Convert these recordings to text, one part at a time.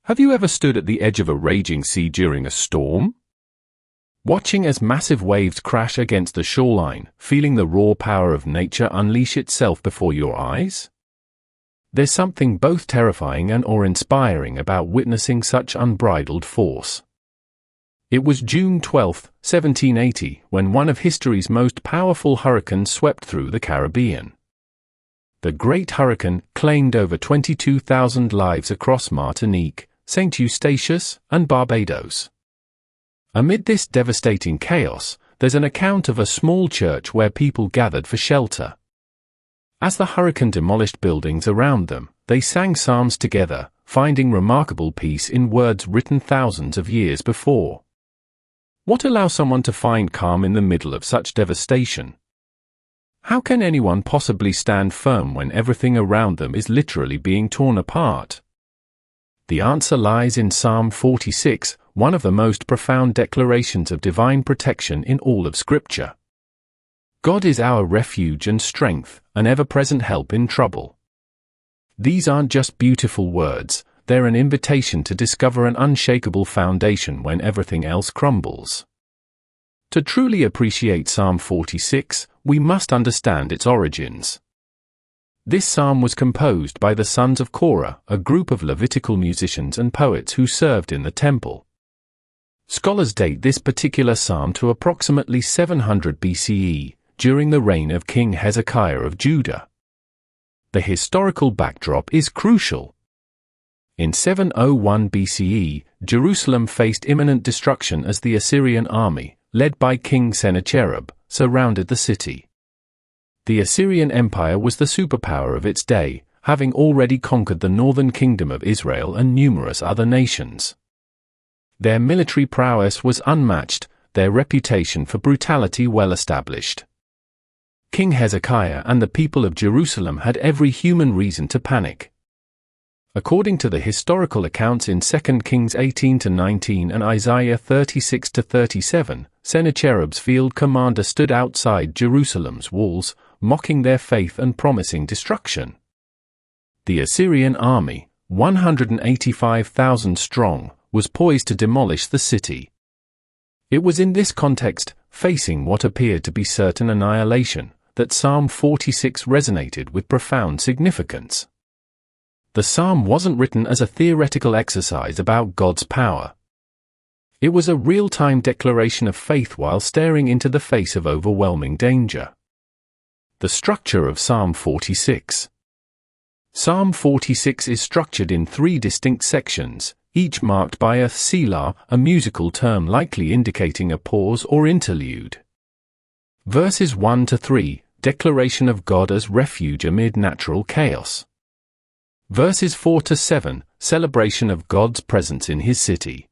Have you ever stood at the edge of a raging sea during a storm? Watching as massive waves crash against the shoreline, feeling the raw power of nature unleash itself before your eyes? There's something both terrifying and awe-inspiring about witnessing such unbridled force. It was June 12, 1780, when one of history's most powerful hurricanes swept through the Caribbean. The Great Hurricane claimed over 22,000 lives across Martinique, St. Eustatius, and Barbados. Amid this devastating chaos, there's an account of a small church where people gathered for shelter. As the hurricane demolished buildings around them, they sang psalms together, finding remarkable peace in words written thousands of years before. What allows someone to find calm in the middle of such devastation? How can anyone possibly stand firm when everything around them is literally being torn apart? The answer lies in Psalm 46, one of the most profound declarations of divine protection in all of Scripture. God is our refuge and strength, an ever-present help in trouble. These aren't just beautiful words, they're an invitation to discover an unshakable foundation when everything else crumbles. To truly appreciate Psalm 46, we must understand its origins. This psalm was composed by the sons of Korah, a group of Levitical musicians and poets who served in the temple. Scholars date this particular psalm to approximately 700 BCE, during the reign of King Hezekiah of Judah. The historical backdrop is crucial. In 701 BCE, Jerusalem faced imminent destruction as the Assyrian army, led by King Sennacherib, surrounded the city. The Assyrian Empire was the superpower of its day, having already conquered the northern kingdom of Israel and numerous other nations. Their military prowess was unmatched, their reputation for brutality well established. King Hezekiah and the people of Jerusalem had every human reason to panic. According to the historical accounts in 2 Kings 18-19 and Isaiah 36-37, Sennacherib's field commander stood outside Jerusalem's walls, mocking their faith and promising destruction. The Assyrian army, 185,000 strong, was poised to demolish the city. It was in this context, facing what appeared to be certain annihilation, that Psalm 46 resonated with profound significance. The psalm wasn't written as a theoretical exercise about God's power. It was a real-time declaration of faith while staring into the face of overwhelming danger. The structure of Psalm 46. Psalm 46 is structured in 3 distinct sections, each marked by a selah, a musical term likely indicating a pause or interlude. Verses 1-3, declaration of God as refuge amid natural chaos. Verses 4-7, celebration of God's presence in His city.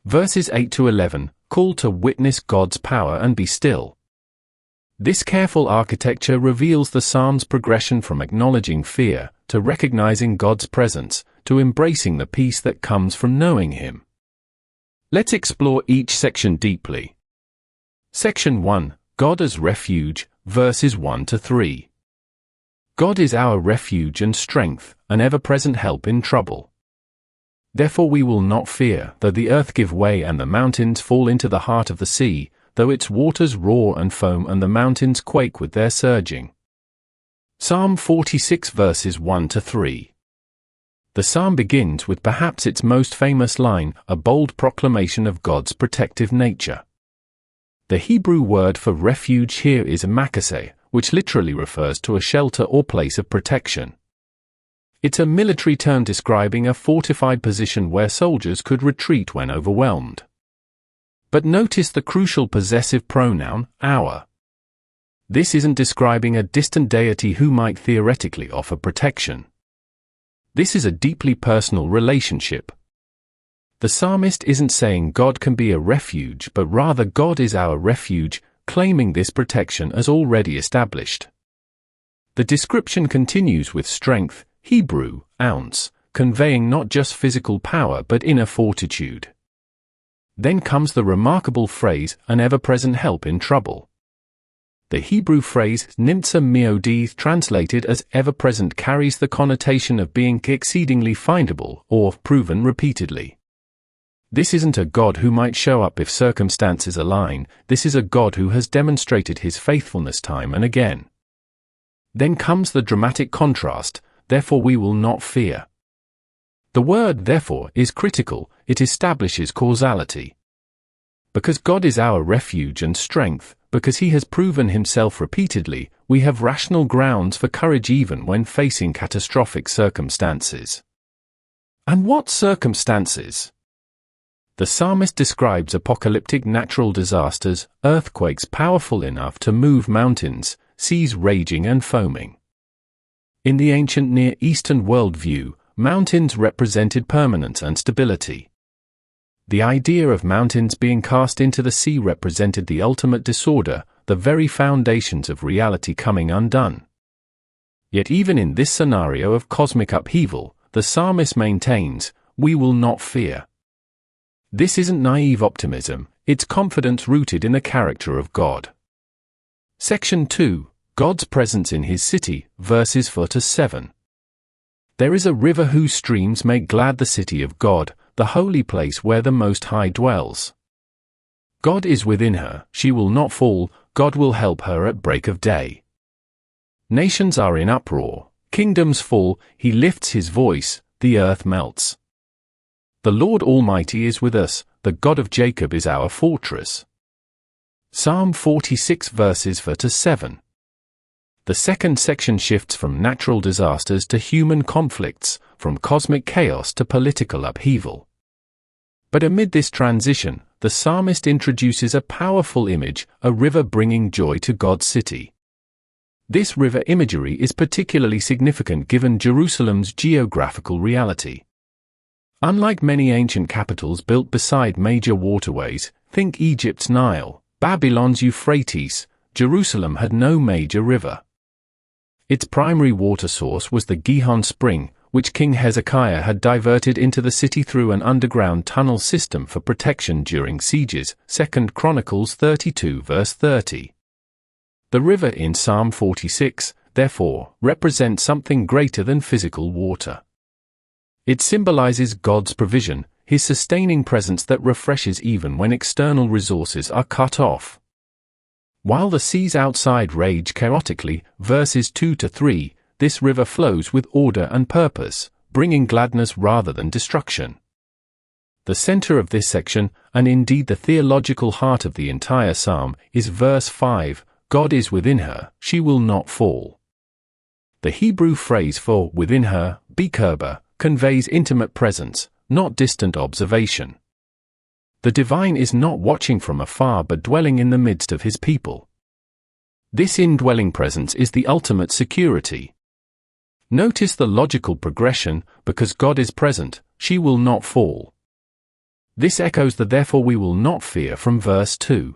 Verses 8-11, call to witness God's power and be still. This careful architecture reveals the psalm's progression from acknowledging fear, to recognizing God's presence, to embracing the peace that comes from knowing Him. Let's explore each section deeply. Section 1, God as refuge, verses 1-3. God is our refuge and strength, an ever-present help in trouble. Therefore we will not fear, though the earth give way and the mountains fall into the heart of the sea, though its waters roar and foam and the mountains quake with their surging. Psalm 46 verses 1-3. The psalm begins with perhaps its most famous line, a bold proclamation of God's protective nature. The Hebrew word for refuge here is makaseh, which literally refers to a shelter or place of protection. It's a military term describing a fortified position where soldiers could retreat when overwhelmed. But notice the crucial possessive pronoun, our. This isn't describing a distant deity who might theoretically offer protection. This is a deeply personal relationship. The psalmist isn't saying God can be a refuge, but rather God is our refuge, claiming this protection as already established. The description continues with strength, Hebrew, ounce, conveying not just physical power but inner fortitude. Then comes the remarkable phrase, an ever-present help in trouble. The Hebrew phrase nimtza miodith, translated as ever-present, carries the connotation of being exceedingly findable or proven repeatedly. This isn't a God who might show up if circumstances align, this is a God who has demonstrated his faithfulness time and again. Then comes the dramatic contrast, therefore we will not fear. The word therefore is critical, it establishes causality. Because God is our refuge and strength, because he has proven himself repeatedly, we have rational grounds for courage even when facing catastrophic circumstances. And what circumstances? The psalmist describes apocalyptic natural disasters, earthquakes powerful enough to move mountains, seas raging and foaming. In the ancient Near Eastern worldview, mountains represented permanence and stability. The idea of mountains being cast into the sea represented the ultimate disorder, the very foundations of reality coming undone. Yet even in this scenario of cosmic upheaval, the psalmist maintains, "We will not fear." This isn't naive optimism, it's confidence rooted in the character of God. Section 2, God's presence in his city, verses 4-7. There is a river whose streams make glad the city of God, the holy place where the Most High dwells. God is within her, she will not fall, God will help her at break of day. Nations are in uproar, kingdoms fall, he lifts his voice, the earth melts. The Lord Almighty is with us, the God of Jacob is our fortress. Psalm 46 verses 4-7. The second section shifts from natural disasters to human conflicts, from cosmic chaos to political upheaval. But amid this transition, the psalmist introduces a powerful image, a river bringing joy to God's city. This river imagery is particularly significant given Jerusalem's geographical reality. Unlike many ancient capitals built beside major waterways, think Egypt's Nile, Babylon's Euphrates, Jerusalem had no major river. Its primary water source was the Gihon Spring, which King Hezekiah had diverted into the city through an underground tunnel system for protection during sieges, 2 Chronicles 32 verse 30. The river in Psalm 46, therefore, represents something greater than physical water. It symbolizes God's provision, his sustaining presence that refreshes even when external resources are cut off. While the seas outside rage chaotically, verses 2-3, this river flows with order and purpose, bringing gladness rather than destruction. The center of this section, and indeed the theological heart of the entire psalm, is verse 5, God is within her, she will not fall. The Hebrew phrase for within her, bikerba, conveys intimate presence, not distant observation. The divine is not watching from afar but dwelling in the midst of his people. This indwelling presence is the ultimate security. Notice the logical progression, because God is present, she will not fall. This echoes the therefore we will not fear from verse 2.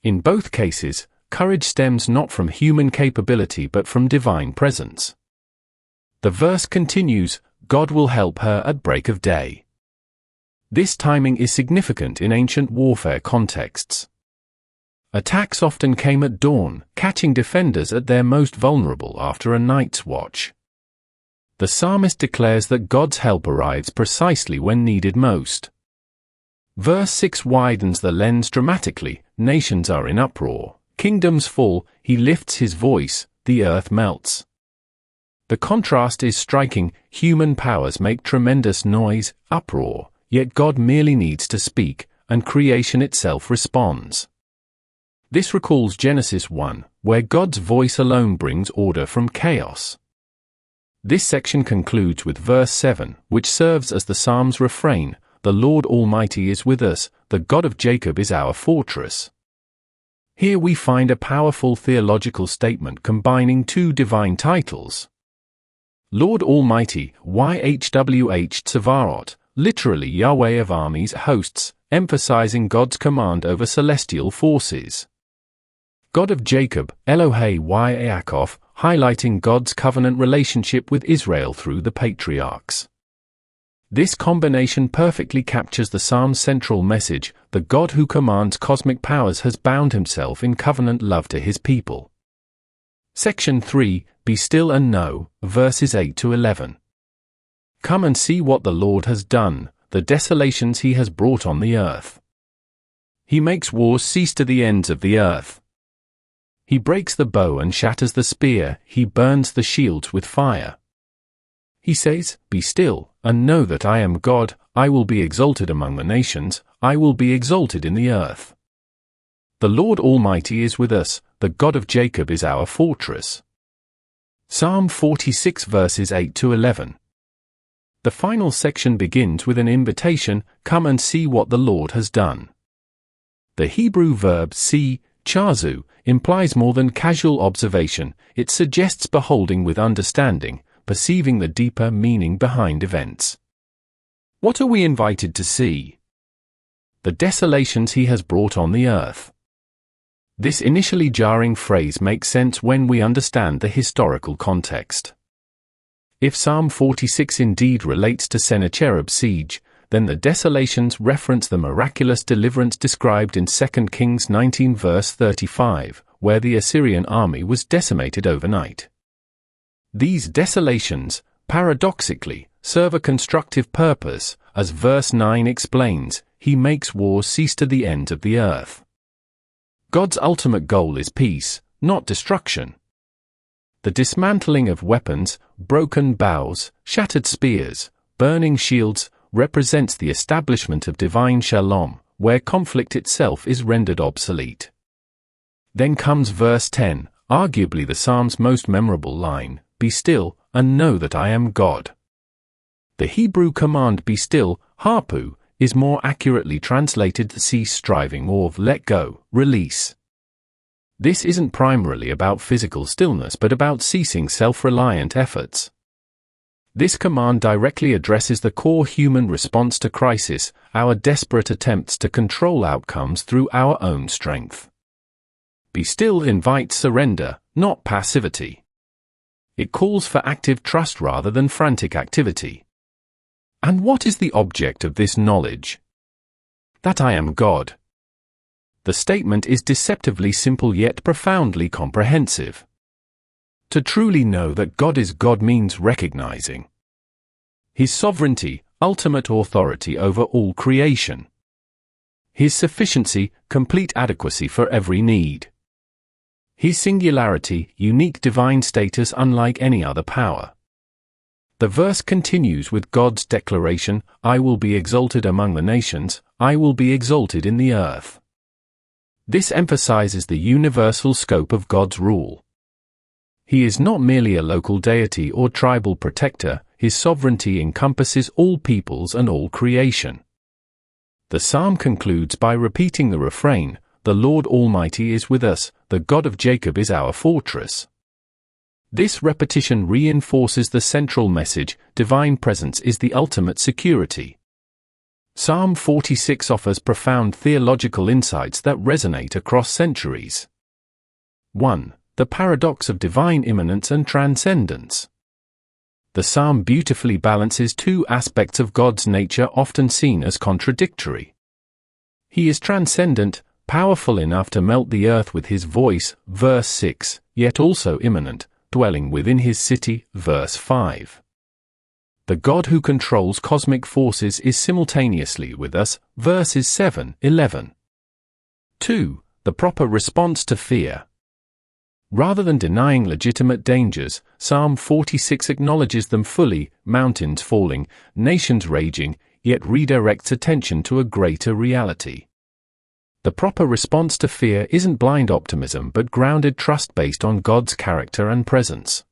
In both cases, courage stems not from human capability but from divine presence. The verse continues, God will help her at break of day. This timing is significant in ancient warfare contexts. Attacks often came at dawn, catching defenders at their most vulnerable after a night's watch. The psalmist declares that God's help arrives precisely when needed most. Verse 6 widens the lens dramatically, nations are in uproar, kingdoms fall, he lifts his voice, the earth melts. The contrast is striking, human powers make tremendous noise, uproar, yet God merely needs to speak, and creation itself responds. This recalls Genesis 1, where God's voice alone brings order from chaos. This section concludes with verse 7, which serves as the psalm's refrain, the Lord Almighty is with us, the God of Jacob is our fortress. Here we find a powerful theological statement combining two divine titles. Lord Almighty, YHWH Tsevaot, literally Yahweh of armies hosts, emphasizing God's command over celestial forces. God of Jacob, Elohei Yaakov, highlighting God's covenant relationship with Israel through the patriarchs. This combination perfectly captures the psalm's central message: the God who commands cosmic powers has bound himself in covenant love to his people. Section 3, Be Still and Know, verses 8 to 11. Come and see what the Lord has done, the desolations he has brought on the earth. He makes wars cease to the ends of the earth. He breaks the bow and shatters the spear, he burns the shields with fire. He says, Be still, and know that I am God, I will be exalted among the nations, I will be exalted in the earth. The Lord Almighty is with us, the God of Jacob is our fortress. Psalm 46 verses 8 to 11. The final section begins with an invitation: come and see what the Lord has done. The Hebrew verb see, chazu, implies more than casual observation. It suggests beholding with understanding, perceiving the deeper meaning behind events. What are we invited to see? The desolations he has brought on the earth. This initially jarring phrase makes sense when we understand the historical context. If Psalm 46 indeed relates to Sennacherib's siege, then the desolations reference the miraculous deliverance described in 2 Kings 19 verse 35, where the Assyrian army was decimated overnight. These desolations, paradoxically, serve a constructive purpose, as verse 9 explains: he makes wars cease to the ends of the earth. God's ultimate goal is peace, not destruction. The dismantling of weapons, broken bows, shattered spears, burning shields, represents the establishment of divine shalom, where conflict itself is rendered obsolete. Then comes verse 10, arguably the psalm's most memorable line: Be still, and know that I am God. The Hebrew command be still, harpu, is more accurately translated cease striving or let go, release. This isn't primarily about physical stillness but about ceasing self-reliant efforts. This command directly addresses the core human response to crisis, our desperate attempts to control outcomes through our own strength. Be still invites surrender, not passivity. It calls for active trust rather than frantic activity. And what is the object of this knowledge? That I am God. The statement is deceptively simple yet profoundly comprehensive. To truly know that God is God means recognizing His sovereignty, ultimate authority over all creation. His sufficiency, complete adequacy for every need. His singularity, unique divine status unlike any other power. The verse continues with God's declaration: I will be exalted among the nations, I will be exalted in the earth. This emphasizes the universal scope of God's rule. He is not merely a local deity or tribal protector, his sovereignty encompasses all peoples and all creation. The psalm concludes by repeating the refrain: The Lord Almighty is with us, the God of Jacob is our fortress. This repetition reinforces the central message: divine presence is the ultimate security. Psalm 46 offers profound theological insights that resonate across centuries. 1. The paradox of divine immanence and transcendence. The psalm beautifully balances two aspects of God's nature often seen as contradictory. He is transcendent, powerful enough to melt the earth with his voice, verse 6, yet also immanent, dwelling within his city, verse 5. The God who controls cosmic forces is simultaneously with us, verses 7, 11. 2. The proper response to fear. Rather than denying legitimate dangers, Psalm 46 acknowledges them fully: mountains falling, nations raging, yet redirects attention to a greater reality. The proper response to fear isn't blind optimism but grounded trust based on God's character and presence.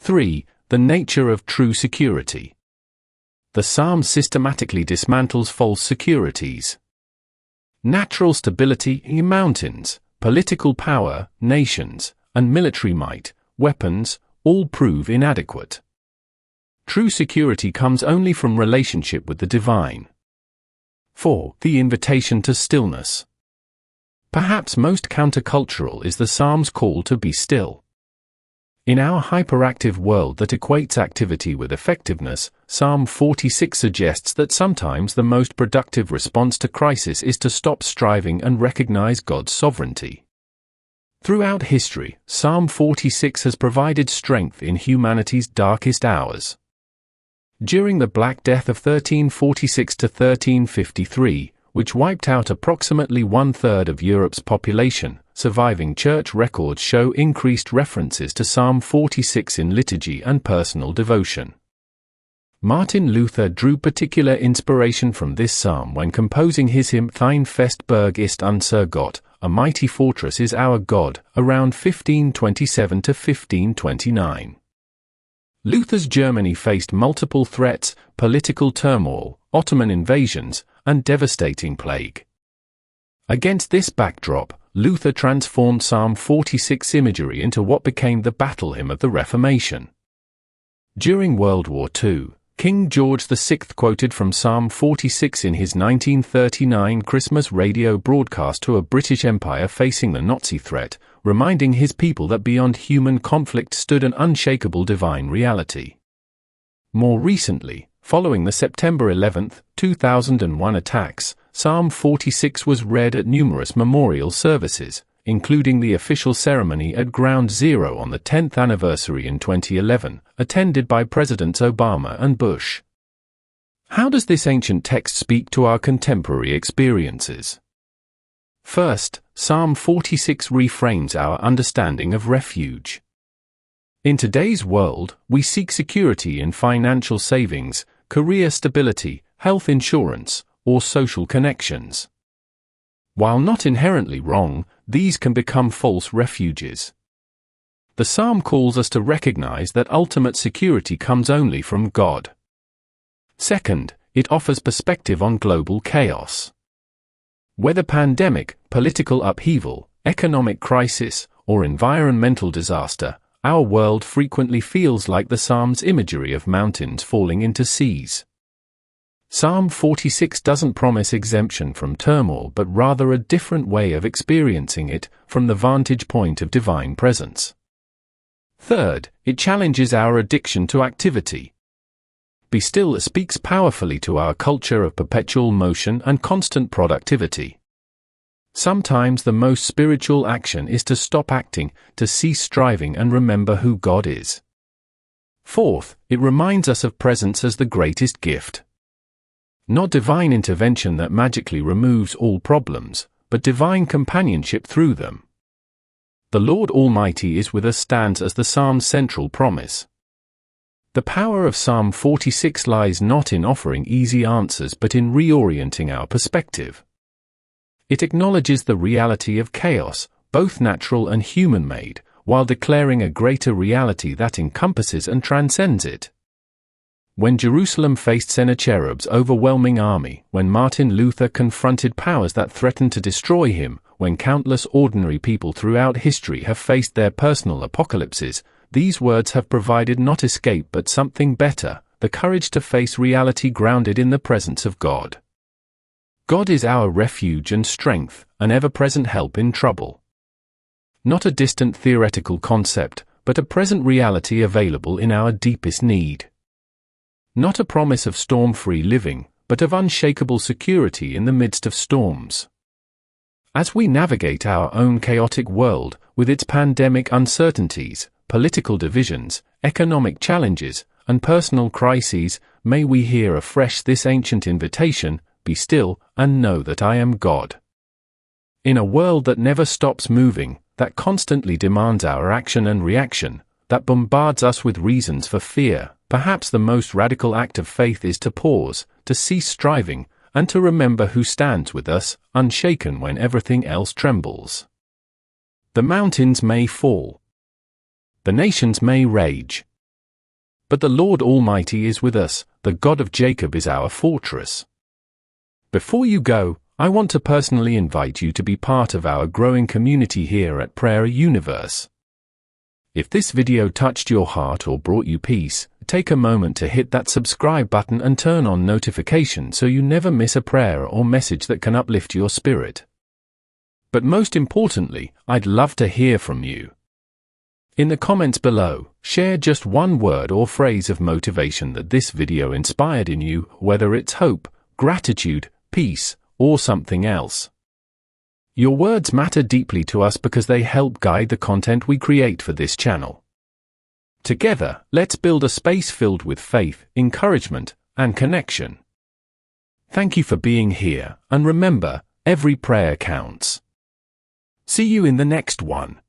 3. The nature of true security. The psalm systematically dismantles false securities. Natural stability in mountains, political power, nations, and military might, weapons, all prove inadequate. True security comes only from relationship with the divine. 4. The invitation to stillness. Perhaps most countercultural is the psalm's call to be still. In our hyperactive world that equates activity with effectiveness, Psalm 46 suggests that sometimes the most productive response to crisis is to stop striving and recognize God's sovereignty. Throughout history, Psalm 46 has provided strength in humanity's darkest hours. During the Black Death of 1346 to 1353, which wiped out approximately one-third of Europe's population, surviving church records show increased references to Psalm 46 in liturgy and personal devotion. Martin Luther drew particular inspiration from this psalm when composing his hymn Thine fest Burg ist unser Gott, a mighty fortress is our God, around 1527 to 1529. Luther's Germany faced multiple threats, political turmoil, Ottoman invasions, and devastating plague. Against this backdrop, Luther transformed Psalm 46 imagery into what became the battle hymn of the Reformation. During World War II, King George VI quoted from Psalm 46 in his 1939 Christmas radio broadcast to a British Empire facing the Nazi threat, reminding his people that beyond human conflict stood an unshakable divine reality. More recently, following the September 11, 2001 attacks, Psalm 46 was read at numerous memorial services, including the official ceremony at Ground Zero on the 10th anniversary in 2011, attended by Presidents Obama and Bush. How does this ancient text speak to our contemporary experiences? First, Psalm 46 reframes our understanding of refuge. In today's world, we seek security in financial savings, career stability, health insurance, or social connections. While not inherently wrong, these can become false refuges. The psalm calls us to recognize that ultimate security comes only from God. Second, it offers perspective on global chaos. Whether pandemic, political upheaval, economic crisis, or environmental disaster, our world frequently feels like the psalm's imagery of mountains falling into seas. Psalm 46 doesn't promise exemption from turmoil but rather a different way of experiencing it, from the vantage point of divine presence. Third, it challenges our addiction to activity. Be Still speaks powerfully to our culture of perpetual motion and constant productivity. Sometimes the most spiritual action is to stop acting, to cease striving and remember who God is. Fourth, it reminds us of presence as the greatest gift. Not divine intervention that magically removes all problems, but divine companionship through them. The Lord Almighty is with us stands as the psalm's central promise. The power of Psalm 46 lies not in offering easy answers but in reorienting our perspective. It acknowledges the reality of chaos, both natural and human-made, while declaring a greater reality that encompasses and transcends it. When Jerusalem faced Sennacherib's overwhelming army, when Martin Luther confronted powers that threatened to destroy him, when countless ordinary people throughout history have faced their personal apocalypses, these words have provided not escape but something better, the courage to face reality grounded in the presence of God. God is our refuge and strength, an ever-present help in trouble. Not a distant theoretical concept, but a present reality available in our deepest need. Not a promise of storm-free living, but of unshakable security in the midst of storms. As we navigate our own chaotic world, with its pandemic uncertainties, political divisions, economic challenges, and personal crises, may we hear afresh this ancient invitation, be still, and know that I am God. In a world that never stops moving, that constantly demands our action and reaction, that bombards us with reasons for fear, perhaps the most radical act of faith is to pause, to cease striving, and to remember who stands with us, unshaken when everything else trembles. The mountains may fall. The nations may rage. But the Lord Almighty is with us, the God of Jacob is our fortress. Before you go, I want to personally invite you to be part of our growing community here at Prayer Universe. If this video touched your heart or brought you peace, take a moment to hit that subscribe button and turn on notifications so you never miss a prayer or message that can uplift your spirit. But most importantly, I'd love to hear from you. In the comments below, share just one word or phrase of motivation that this video inspired in you, whether it's hope, gratitude, peace, or something else. Your words matter deeply to us because they help guide the content we create for this channel. Together, let's build a space filled with faith, encouragement, and connection. Thank you for being here, and remember, every prayer counts. See you in the next one.